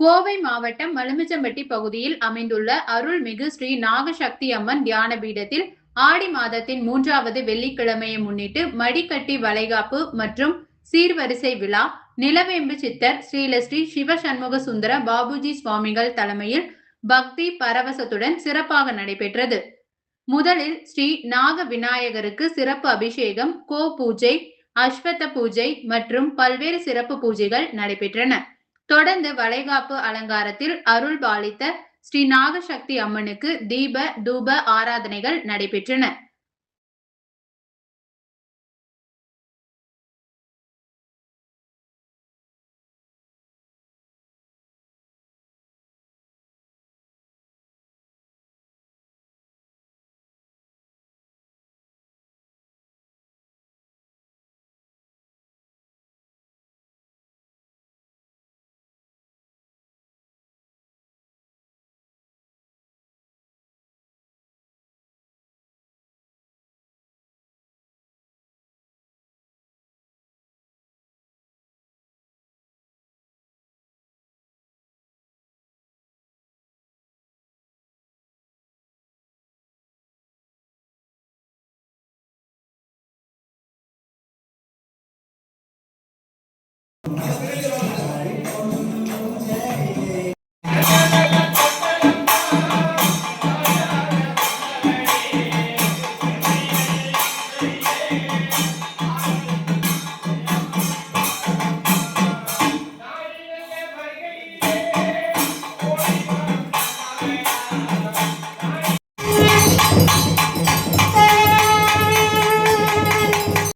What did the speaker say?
கோவை மாவட்டம் மலுமிச்சம்பட்டி பகுதியில் அமைந்துள்ள அருள்மிகு ஸ்ரீ நாகசக்தி அம்மன் தியான பீடத்தில் ஆடி மாதத்தின் 3வது வெள்ளிக்கிழமையை முன்னிட்டு மடிக்கட்டி வளைகாப்பு மற்றும் சீர்வரிசை விழா நிலவேம்பு சித்தர் ஸ்ரீலஸ்ரீ சிவசண்முக சுந்தர பாபுஜி சுவாமிகள் தலைமையில் பக்தி பரவசத்துடன் சிறப்பாக நடைபெற்றது. முதலில் ஸ்ரீ நாக விநாயகருக்கு சிறப்பு அபிஷேகம், கோ பூஜை, அஸ்வத்த பூஜை மற்றும் பல்வேறு சிறப்பு பூஜைகள் நடைபெற்றன. தொடர்ந்து வளைகாப்பு அலங்காரத்தில் அருள் பாலித்த ஸ்ரீ நாகசக்தி அம்மனுக்கு தீப தூப ஆராதனைகள் நடைபெற்றன.